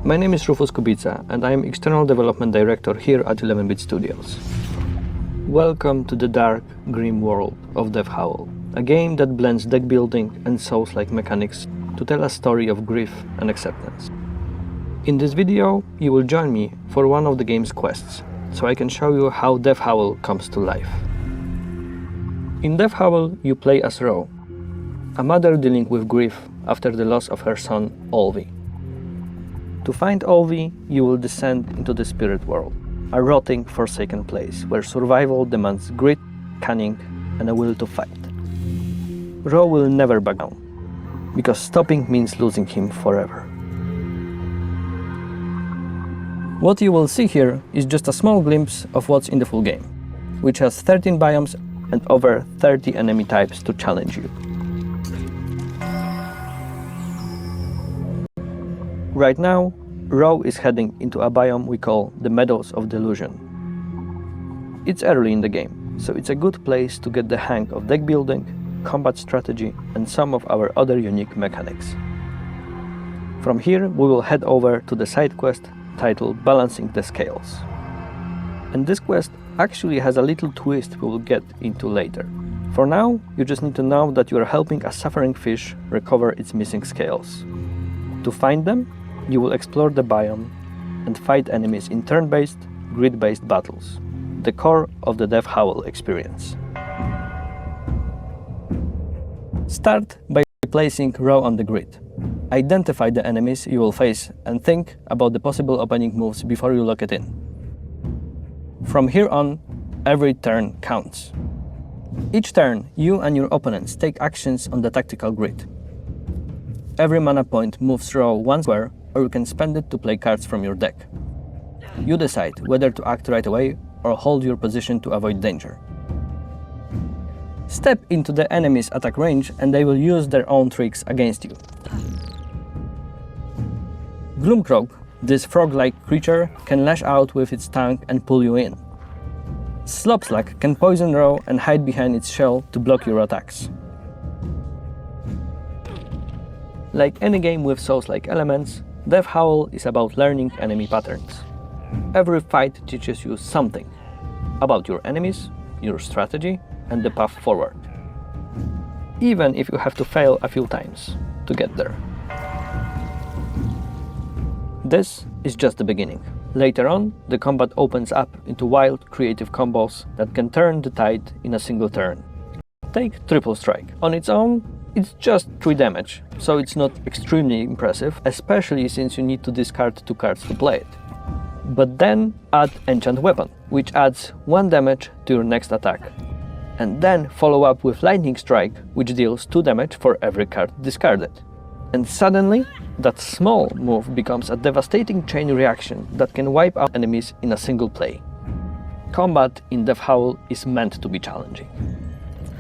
My name is Rufus Kubica and I am External Development Director here at 11-Bit Studios. Welcome to the dark, grim world of Howl, a game that blends deck building and Souls-like mechanics to tell a story of grief and acceptance. In this video, you will join me for one of the game's quests, so I can show you how Howl comes to life. In Howl, you play as Howl, a mother dealing with grief after the loss of her son, Olvi. To find Olvi, you will descend into the spirit world, a rotting, forsaken place where survival demands grit, cunning, and a will to fight. Howl will never back down, because stopping means losing him forever. What you will see here is just a small glimpse of what's in the full game, which has 13 biomes and over 30 enemy types to challenge you. Right now, Howl is heading into a biome we call the Meadows of Delusion. It's early in the game, so it's a good place to get the hang of deck building, combat strategy, and some of our other unique mechanics. From here, we will head over to the side quest titled Balancing the Scales. And this quest actually has a little twist we will get into later. For now, you just need to know that you are helping a suffering fish recover its missing scales. To find them, you will explore the biome and fight enemies in turn-based, grid-based battles, the core of the Howl experience. Start by placing Howl on the grid. Identify the enemies you will face and think about the possible opening moves before you lock it in. From here on, every turn counts. Each turn, you and your opponents take actions on the tactical grid. Every mana point moves Howl one square, or you can spend it to play cards from your deck. You decide whether to act right away or hold your position to avoid danger. Step into the enemy's attack range and they will use their own tricks against you. Gloomcroak, this frog-like creature, can lash out with its tongue and pull you in. Slopslack can poison Howl and hide behind its shell to block your attacks. Like any game with Souls-like elements, Howl is about learning enemy patterns. Every fight teaches you something about your enemies, your strategy, and the path forward, even if you have to fail a few times to get there. This is just the beginning. Later on, the combat opens up into wild, creative combos that can turn the tide in a single turn. Take Triple Strike. On its own, it's just 3 damage, so it's not extremely impressive, especially since you need to discard 2 cards to play it. But then add Enchant Weapon, which adds 1 damage to your next attack. And then follow up with Lightning Strike, which deals 2 damage for every card discarded. And suddenly, that small move becomes a devastating chain reaction that can wipe out enemies in a single play. Combat in Howl is meant to be challenging.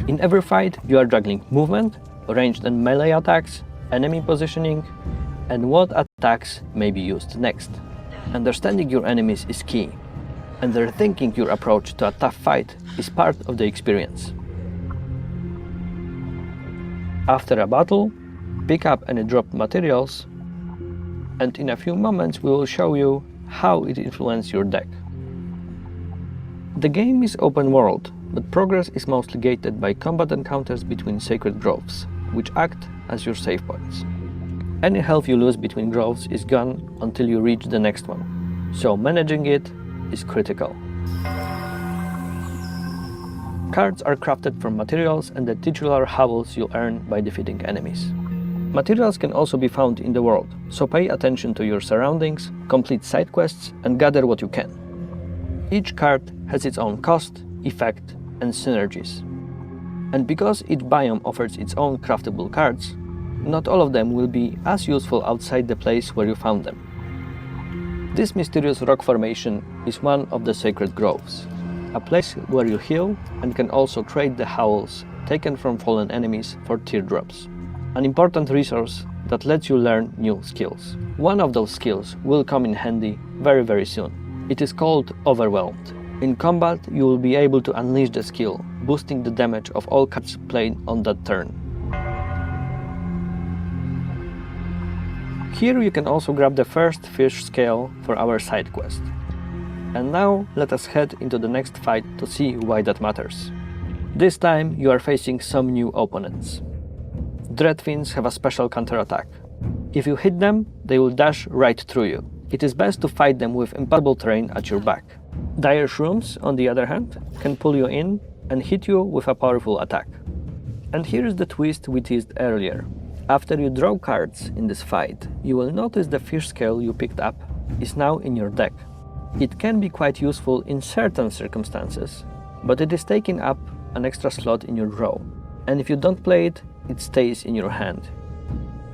In every fight, you are juggling movement, ranged and melee attacks, enemy positioning, and what attacks may be used next. Understanding your enemies is key, and rethinking your approach to a tough fight is part of the experience. After a battle, pick up any dropped materials, and in a few moments we will show you how it influences your deck. The game is open world, but progress is mostly gated by combat encounters between sacred groves, which act as your save points. Any health you lose between groves is gone until you reach the next one, so managing it is critical. Cards are crafted from materials and the titular howls you earn by defeating enemies. Materials can also be found in the world, so pay attention to your surroundings, complete side quests, and gather what you can. Each card has its own cost, effect, and synergies. And because each biome offers its own craftable cards, not all of them will be as useful outside the place where you found them. This mysterious rock formation is one of the sacred groves, a place where you heal and can also trade the howls taken from fallen enemies for teardrops, an important resource that lets you learn new skills. One of those skills will come in handy very soon. It is called Overwhelmed. In combat, you will be able to unleash the skill, boosting the damage of all cards played on that turn. Here you can also grab the first fish scale for our side quest. And now let us head into the next fight to see why that matters. This time you are facing some new opponents. Dreadfins have a special counterattack. If you hit them, they will dash right through you. It is best to fight them with impassable terrain at your back. Dire Shrooms, on the other hand, can pull you in and hit you with a powerful attack. And here is the twist we teased earlier. After you draw cards in this fight, you will notice the fish scale you picked up is now in your deck. It can be quite useful in certain circumstances, but it is taking up an extra slot in your draw, and if you don't play it, it stays in your hand.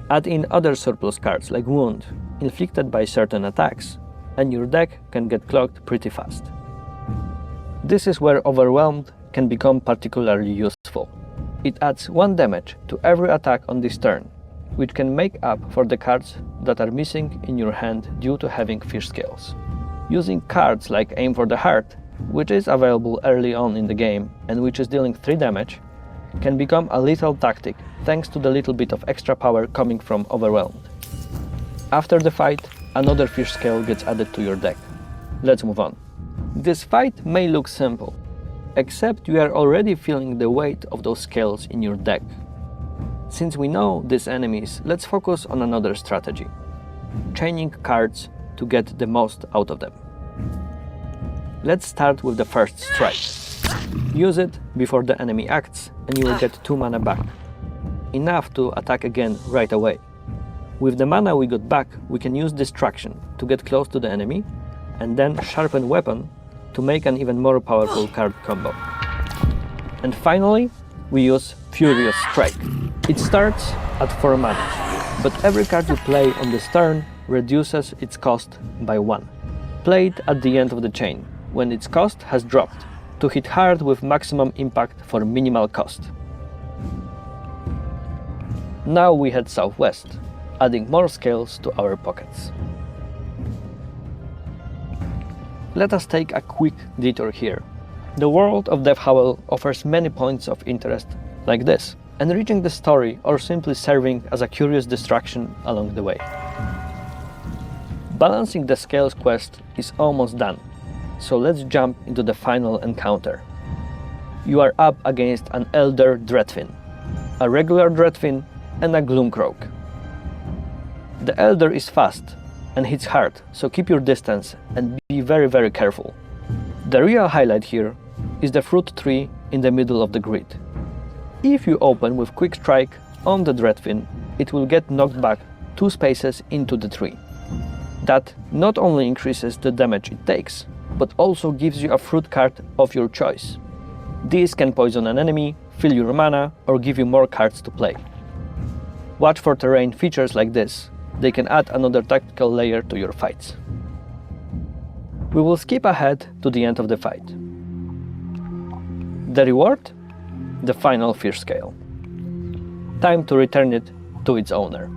Add in other surplus cards like Wound, inflicted by certain attacks, and your deck can get clogged pretty fast. This is where Overwhelmed can become particularly useful. It adds 1 damage to every attack on this turn, which can make up for the cards that are missing in your hand due to having fish scales. Using cards like Aim for the Heart, which is available early on in the game and which is dealing 3 damage, can become a lethal tactic thanks to the little bit of extra power coming from Overwhelmed. After the fight, another fish scale gets added to your deck. Let's move on. This fight may look simple, except you are already feeling the weight of those scales in your deck. Since we know these enemies, let's focus on another strategy: chaining cards to get the most out of them. Let's start with the first strike. Use it before the enemy acts and you will get 2 mana back, enough to attack again right away. With the mana we got back, we can use Distraction to get close to the enemy and then Sharpen Weapon to make an even more powerful card combo. And finally, we use Furious Strike. It starts at 4 mana, but every card you play on this turn reduces its cost by 1. Play it at the end of the chain, when its cost has dropped, to hit hard with maximum impact for minimal cost. Now we head southwest, adding more scales to our pockets. Let us take a quick detour here. The world of Death Howl offers many points of interest like this, enriching the story or simply serving as a curious distraction along the way. Balancing the scales quest is almost done, so let's jump into the final encounter. You are up against an Elder Dreadfin, a regular Dreadfin, and a Gloomcroak. The Elder is fast and hits hard, so keep your distance and be very careful. The real highlight here is the fruit tree in the middle of the grid. If you open with Quick Strike on the Dreadfin, it will get knocked back 2 spaces into the tree. That not only increases the damage it takes, but also gives you a fruit card of your choice. These can poison an enemy, fill your mana, or give you more cards to play. Watch for terrain features like this. They can add another tactical layer to your fights. We will skip ahead to the end of the fight. The reward? The final fish scale. Time to return it to its owner.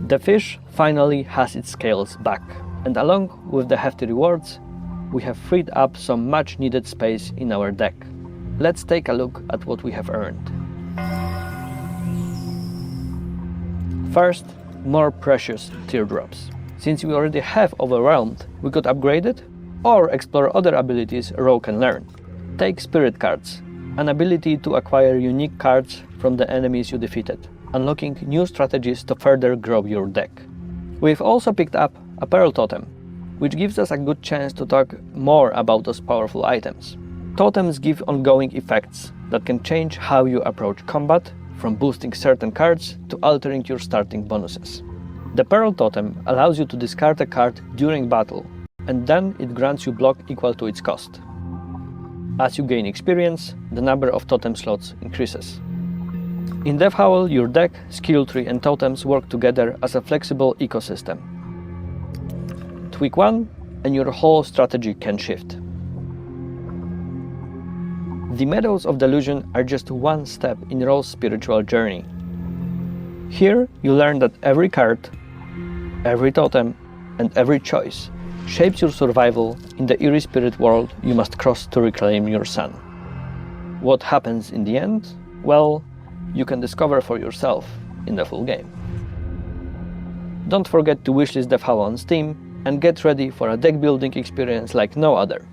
The fish finally has its scales back, and along with the hefty rewards, we have freed up some much needed space in our deck. Let's take a look at what we have earned. First, more precious teardrops. Since we already have Overwhelmed, we could upgrade it or explore other abilities Rogue can learn. Take Spirit Cards, an ability to acquire unique cards from the enemies you defeated, unlocking new strategies to further grow your deck. We've also picked up a Pearl Totem, which gives us a good chance to talk more about those powerful items. Totems give ongoing effects that can change how you approach combat, from boosting certain cards to altering your starting bonuses. The Pearl Totem allows you to discard a card during battle, and then it grants you block equal to its cost. As you gain experience, the number of totem slots increases. In Death Howl, your deck, skill tree and totems work together as a flexible ecosystem. Tweak one, and your whole strategy can shift. The Meadows of Delusion are just one step in Ro's spiritual journey. Here, you learn that every card, every totem, and every choice shapes your survival in the eerie spirit world you must cross to reclaim your sun. What happens in the end? Well, you can discover for yourself in the full game. Don't forget to wishlist the Howl on Steam and get ready for a deck building experience like no other.